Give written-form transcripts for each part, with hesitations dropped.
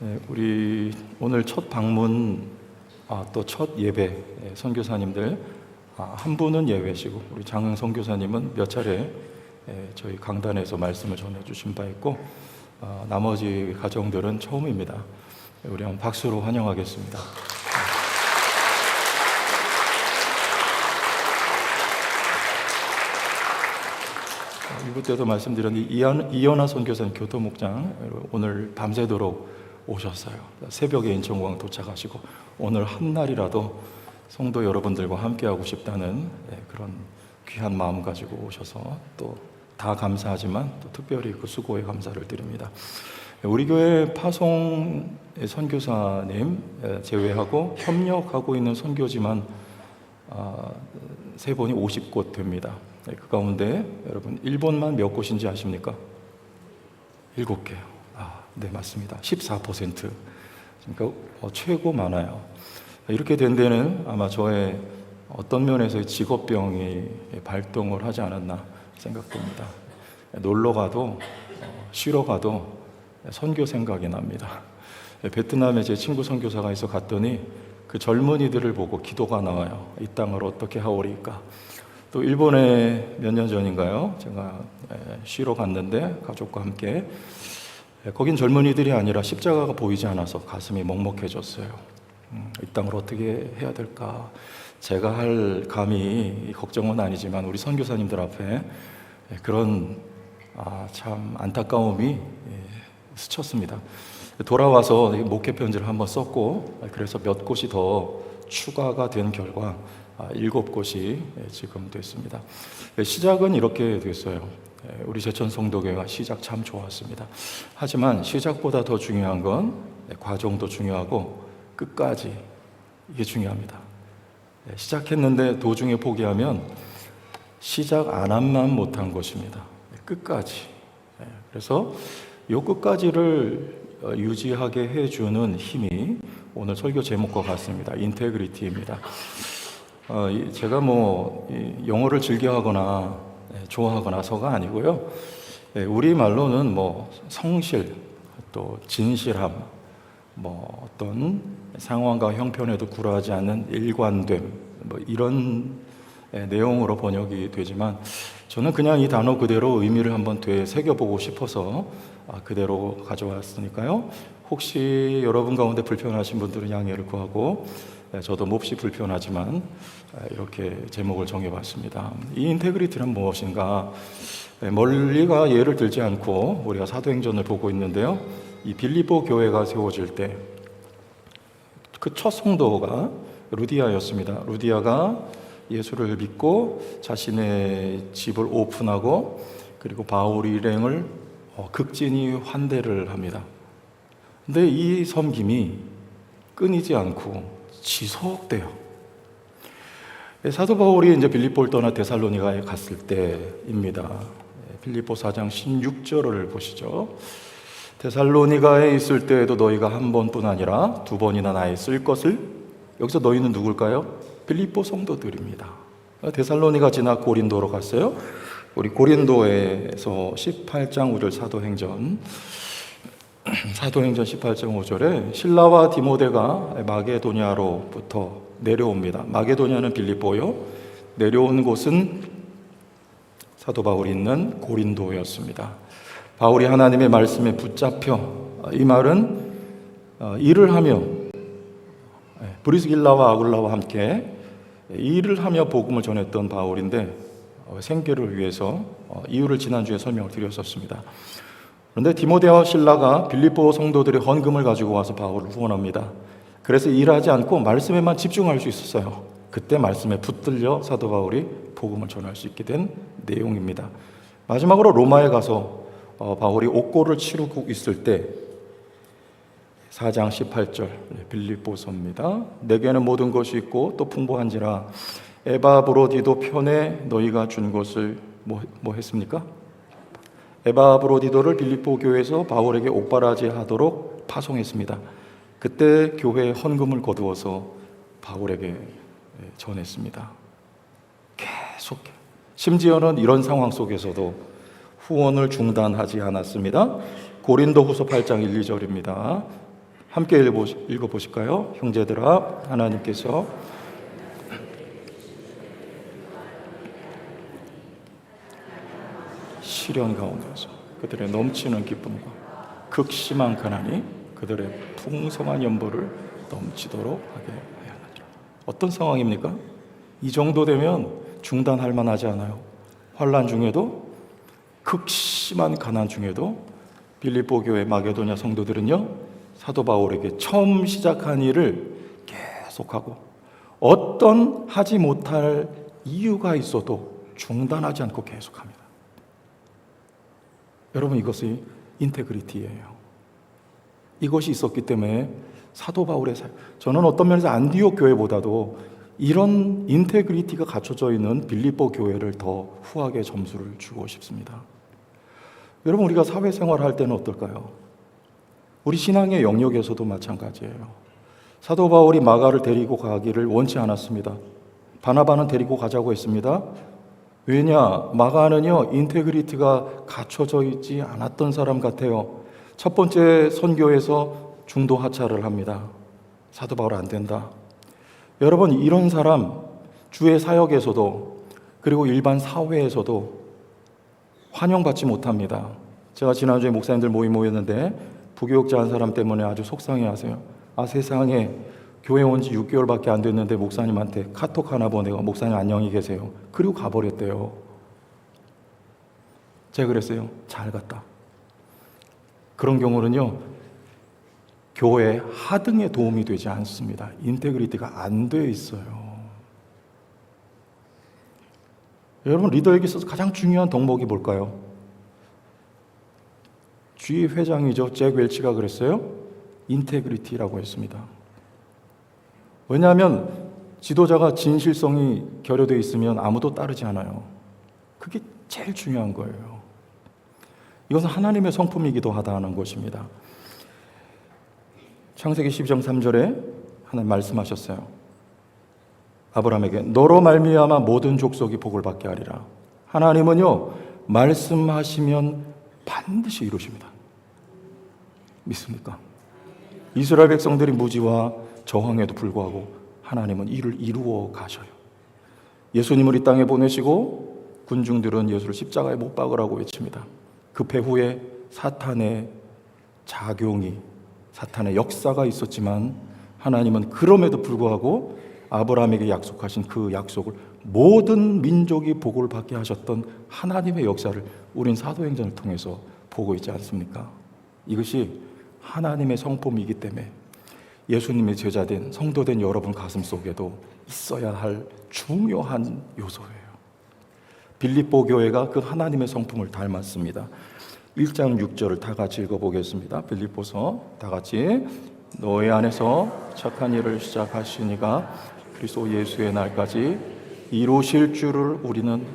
네, 우리 오늘 첫 방문, 또 첫 예배 선교사님들 한 분은 예외시고 우리 장흥 선교사님은 몇 차례 저희 강단에서 말씀을 전해주신 바 있고 나머지 가정들은 처음입니다. 우리 한번 박수로 환영하겠습니다. 이부 때도 말씀드렸는데 이연아 선교사님 교토목장 오늘 밤새도록 오셨어요. 새벽에 인천공항 도착하시고 오늘 한날이라도 성도 여러분들과 함께하고 싶다는 그런 귀한 마음 가지고 오셔서 또 다 감사하지만 또 특별히 그 수고에 감사를 드립니다. 우리 교회 파송 선교사님 제외하고 협력하고 있는 선교지만 세 분이 50곳 됩니다. 그 가운데 여러분 일본만 몇 곳인지 아십니까? 7개요. 네, 맞습니다. 14%. 그러니까 최고 많아요. 이렇게 된 데는 아마 저의 어떤 면에서 직업병이 발동을 하지 않았나 생각됩니다. 놀러 가도 쉬러 가도 선교 생각이 납니다. 베트남에 제 친구 선교사가 있어 갔더니 그 젊은이들을 보고 기도가 나와요. 이 땅을 어떻게 하오리까. 또 일본에 몇 년 전인가요? 제가 쉬러 갔는데 가족과 함께 거긴 젊은이들이 아니라 십자가가 보이지 않아서 가슴이 먹먹해졌어요. 이 땅을 어떻게 해야 될까? 제가 할 감히 걱정은 아니지만 우리 선교사님들 앞에 그런 참 안타까움이 스쳤습니다. 돌아와서 목회 편지를 한번 썼고 그래서 몇 곳이 더 추가가 된 결과 7곳이 지금 됐습니다. 시작은 이렇게 됐어요. 우리 제천 성도교회가 시작 참 좋았습니다. 하지만 시작보다 더 중요한 건 과정도 중요하고 끝까지 이게 중요합니다. 시작했는데 도중에 포기하면 시작 안 한만 못한 것입니다. 끝까지. 그래서 이 끝까지를 유지하게 해주는 힘이 오늘 설교 제목과 같습니다. 인테그리티입니다. 제가 영어를 즐겨하거나 좋아하거나서가 아니고요. 우리 말로는 성실, 또 진실함, 어떤 상황과 형편에도 굴하지 않는 일관됨, 이런 내용으로 번역이 되지만 저는 그냥 이 단어 그대로 의미를 한번 되새겨보고 싶어서 그대로 가져왔으니까요. 혹시 여러분 가운데 불편하신 분들은 양해를 구하고 저도 몹시 불편하지만 이렇게 제목을 정해봤습니다. 이 인테그리티는 무엇인가? 멀리가 예를 들지 않고 우리가 사도행전을 보고 있는데요. 이 빌립보 교회가 세워질 때 그 첫 성도가 루디아였습니다. 루디아가 예수를 믿고 자신의 집을 오픈하고 그리고 바울 일행을 극진히 환대를 합니다. 근데 이 섬김이 끊이지 않고 지속돼요. 사도 바울이 이제 빌립보를 떠나 데살로니가에 갔을 때입니다. 빌립보 4장 16절을 보시죠. 데살로니가에 있을 때에도 너희가 한 번뿐 아니라 두 번이나 나의 쓸 것을, 여기서 너희는 누굴까요? 빌립보 성도들입니다. 데살로니가 지나 고린도로 갔어요. 우리 고린도에서 18장 5절 사도행전 18장 5절에 실라와 디모데가 마게도냐로부터 내려옵니다. 마게도냐는 빌립보요. 내려온 곳은 사도 바울이 있는 고린도였습니다. 바울이 하나님의 말씀에 붙잡혀, 이 말은 일을 하며 브리스길라와 아굴라와 함께 일을 하며 복음을 전했던 바울인데 생계를 위해서 이유를 지난주에 설명을 드렸었습니다. 그런데 디모데와 실라가 빌립보 성도들의 헌금을 가지고 와서 바울을 후원합니다. 그래서 일하지 않고 말씀에만 집중할 수 있었어요. 그때 말씀에 붙들려 사도 바울이 복음을 전할 수 있게 된 내용입니다. 마지막으로 로마에 가서 바울이 옥고를 치르고 있을 때 4장 18절 빌립보서입니다. 내게는 모든 것이 있고 또 풍부한지라 에바브로디도 편에 너희가 준 것을 뭐 했습니까? 에바브로디도를 빌립보 교회에서 바울에게 옥바라지 하도록 파송했습니다. 그때 교회에 헌금을 거두어서 바울에게 전했습니다. 계속 심지어는 이런 상황 속에서도 후원을 중단하지 않았습니다. 고린도후서 8장 1, 2절입니다. 함께 읽어보실까요? 형제들아, 하나님께서 시련 가운데서 그들의 넘치는 기쁨과 극심한 가난이 그들의 풍성한 연보를 넘치도록 하게 하였느니라. 어떤 상황입니까? 이 정도 되면 중단할 만하지 않아요. 환난 중에도, 극심한 가난 중에도 빌립보 교회 마게도냐 성도들은요, 사도 바울에게 처음 시작한 일을 계속하고 어떤 하지 못할 이유가 있어도 중단하지 않고 계속합니다. 여러분, 이것이 인테그리티예요. 이것이 있었기 때문에 사도 바울의 삶, 저는 어떤 면에서 안디옥 교회보다도 이런 인테그리티가 갖춰져 있는 빌립보 교회를 더 후하게 점수를 주고 싶습니다. 여러분, 우리가 사회생활을 할 때는 어떨까요? 우리 신앙의 영역에서도 마찬가지예요. 사도 바울이 마가를 데리고 가기를 원치 않았습니다. 바나바는 데리고 가자고 했습니다. 왜냐? 마가는요, 인테그리티가 갖춰져 있지 않았던 사람 같아요. 첫 번째 선교에서 중도 하차를 합니다. 사도 바울 안 된다. 여러분, 이런 사람 주의 사역에서도 그리고 일반 사회에서도 환영받지 못합니다. 제가 지난주에 목사님들 모였는데 부교육자 한 사람 때문에 아주 속상해하세요. 세상에 교회 온 지 6개월밖에 안 됐는데 목사님한테 카톡 하나 보내고 목사님 안녕히 계세요. 그리고 가버렸대요. 제가 그랬어요. 잘 갔다. 그런 경우는요, 교회 하등에 도움이 되지 않습니다. 인테그리티가 안 돼 있어요. 여러분, 리더에게 있어서 가장 중요한 덕목이 뭘까요? 주의 회장이죠. 잭 웰치가 그랬어요. 인테그리티라고 했습니다. 왜냐하면 지도자가 진실성이 결여되어 있으면 아무도 따르지 않아요. 그게 제일 중요한 거예요. 이것은 하나님의 성품이기도 하다는 것입니다. 창세기 12장 3절에 하나님 말씀하셨어요. 아브라함에게 너로 말미암아 모든 족속이 복을 받게 하리라. 하나님은요, 말씀하시면 반드시 이루십니다. 믿습니까? 이스라엘 백성들이 무지와 저항에도 불구하고 하나님은 이를 이루어 가셔요. 예수님을 이 땅에 보내시고 군중들은 예수를 십자가에 못 박으라고 외칩니다. 그 배후에 사탄의 작용이, 사탄의 역사가 있었지만 하나님은 그럼에도 불구하고 아브라함에게 약속하신 그 약속을 모든 민족이 복을 받게 하셨던 하나님의 역사를 우린 사도행전을 통해서 보고 있지 않습니까? 이것이 하나님의 성품이기 때문에 예수님의 제자된 성도된 여러분 가슴 속에도 있어야 할 중요한 요소예요. 빌립보 교회가 그 하나님의 성품을 닮았습니다. 1장 6절을 다 같이 읽어보겠습니다. 빌립보서 다 같이. 너희 안에서 착한 일을 시작하시니가 그리스도 예수의 날까지 이루실 줄을 우리는.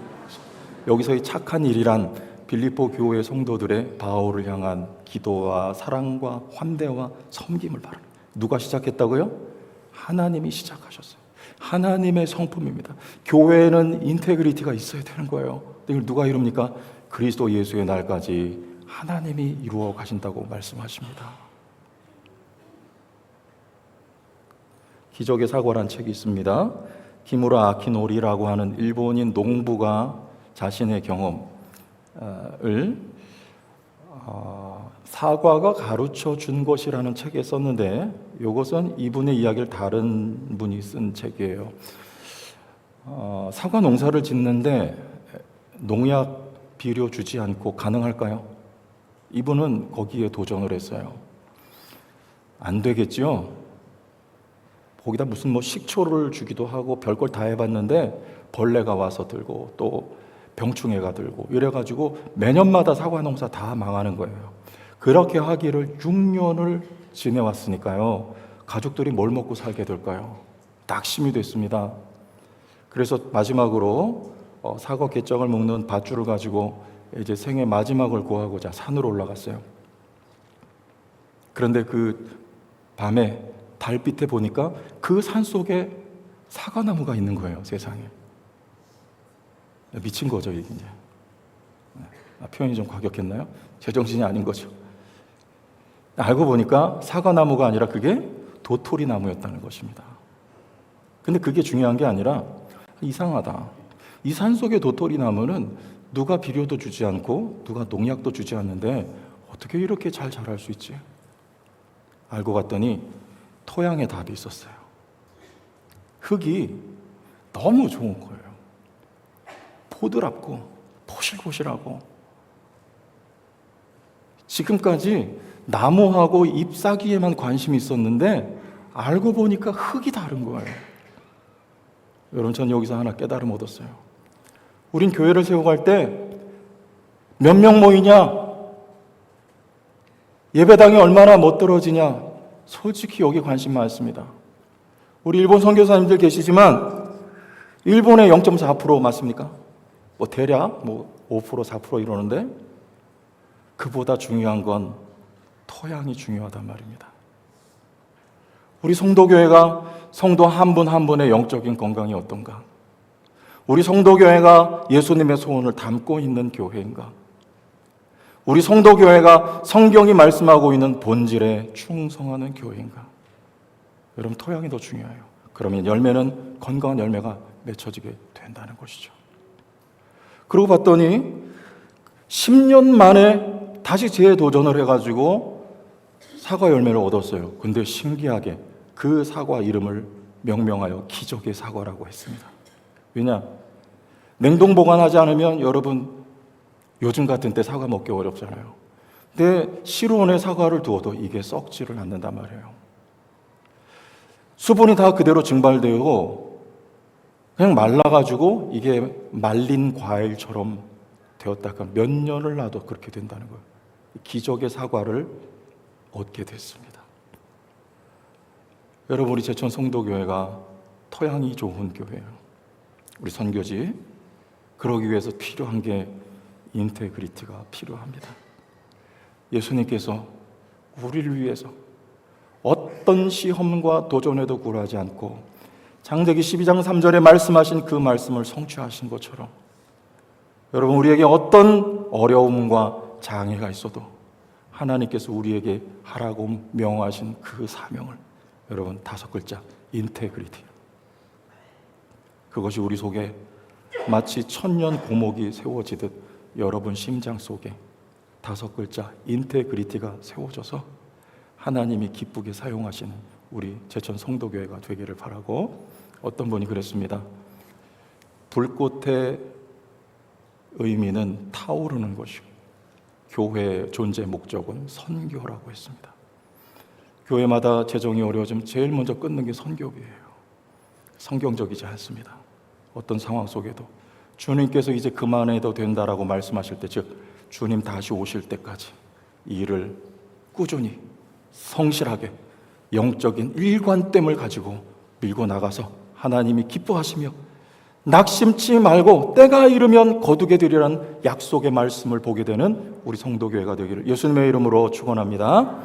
여기서의 착한 일이란 빌립보 교회 성도들의 바울을 향한 기도와 사랑과 환대와 섬김을 바랍니다. 누가 시작했다고요? 하나님이 시작하셨어요. 하나님의 성품입니다. 교회는 인테그리티가 있어야 되는 거예요. 이걸 누가 이룹니까? 그리스도 예수의 날까지 하나님이 이루어 가신다고 말씀하십니다. 기적의 사과란 책이 있습니다. 키무라 아키노리라고 하는 일본인 농부가 자신의 경험을 사과가 가르쳐 준 것이라는 책에 썼는데, 이것은 이분의 이야기를 다른 분이 쓴 책이에요. 사과 농사를 짓는데 농약 비료 주지 않고 가능할까요? 이분은 거기에 도전을 했어요. 안 되겠죠? 거기다 무슨 식초를 주기도 하고 별걸 다 해봤는데 벌레가 와서 들고 또 병충해가 들고 이래가지고 매년마다 사과 농사 다 망하는 거예요. 그렇게 하기를 6년을 지내왔으니까요, 가족들이 뭘 먹고 살게 될까요? 낙심이 됐습니다. 그래서 마지막으로 사과 갯장을 먹는 밧줄을 가지고 이제 생애 마지막을 구하고자 산으로 올라갔어요. 그런데 그 밤에 달빛에 보니까 그 산 속에 사과나무가 있는 거예요. 세상에. 미친 거죠, 이게 이제. 표현이 좀 과격했나요? 제정신이 아닌 거죠. 알고 보니까 사과나무가 아니라 그게 도토리 나무였다는 것입니다. 근데 그게 중요한 게 아니라 이상하다. 이 산속의 도토리 나무는 누가 비료도 주지 않고 누가 농약도 주지 않는데 어떻게 이렇게 잘 자랄 수 있지? 알고 봤더니 토양에 답이 있었어요. 흙이 너무 좋은 거예요. 포드랍고 포실포실하고. 지금까지 나무하고 잎사귀에만 관심이 있었는데 알고 보니까 흙이 다른 거예요. 여러분, 전 여기서 하나 깨달음 얻었어요. 우린 교회를 세워갈 때 몇 명 모이냐? 예배당이 얼마나 멋들어지냐? 솔직히 여기 관심 많습니다. 우리 일본 선교사님들 계시지만 일본의 0.4% 맞습니까? 뭐 대략 5% 4% 이러는데 그보다 중요한 건 토양이 중요하단 말입니다. 우리 성도교회가 성도 한 분 한 분의 영적인 건강이 어떤가? 우리 성도교회가 예수님의 소원을 담고 있는 교회인가? 우리 성도교회가 성경이 말씀하고 있는 본질에 충성하는 교회인가? 여러분, 토양이 더 중요해요. 그러면 열매는 건강한 열매가 맺혀지게 된다는 것이죠. 그러고 봤더니 10년 만에 다시 재도전을 해가지고 사과 열매를 얻었어요. 근데 신기하게 그 사과 이름을 명명하여 기적의 사과라고 했습니다. 왜냐? 냉동 보관하지 않으면 여러분 요즘 같은 때 사과 먹기 어렵잖아요. 근데 실온에 사과를 두어도 이게 썩지를 않는단 말이에요. 수분이 다 그대로 증발되고 그냥 말라가지고 이게 말린 과일처럼 되었다가 몇 년을 놔도 그렇게 된다는 거예요. 기적의 사과를 얻게 됐습니다. 여러분, 우리 제천 성도교회가 토양이 좋은 교회예요. 우리 선교지, 그러기 위해서 필요한 게 인테그리티가 필요합니다. 예수님께서 우리를 위해서 어떤 시험과 도전에도 굴하지 않고 창세기 12장 3절에 말씀하신 그 말씀을 성취하신 것처럼 여러분, 우리에게 어떤 어려움과 장애가 있어도 하나님께서 우리에게 하라고 명하신 그 사명을, 여러분, 5글자 인테그리티, 그것이 우리 속에 마치 천년 고목이 세워지듯 여러분 심장 속에 5글자 인테그리티가 세워져서 하나님이 기쁘게 사용하시는 우리 제천 성도교회가 되기를 바라고, 어떤 분이 그랬습니다. 불꽃의 의미는 타오르는 것이고 교회의 존재 목적은 선교라고 했습니다. 교회마다 재정이 어려워지면 제일 먼저 끊는 게 선교비예요. 성경적이지 않습니다. 어떤 상황 속에도 주님께서 이제 그만해도 된다라고 말씀하실 때, 즉 주님 다시 오실 때까지 이 일을 꾸준히 성실하게 영적인 일관됨을 가지고 밀고 나가서 하나님이 기뻐하시며 낙심치 말고 때가 이르면 거두게 되리라는 약속의 말씀을 보게 되는 우리 성도교회가 되기를 예수님의 이름으로 축원합니다.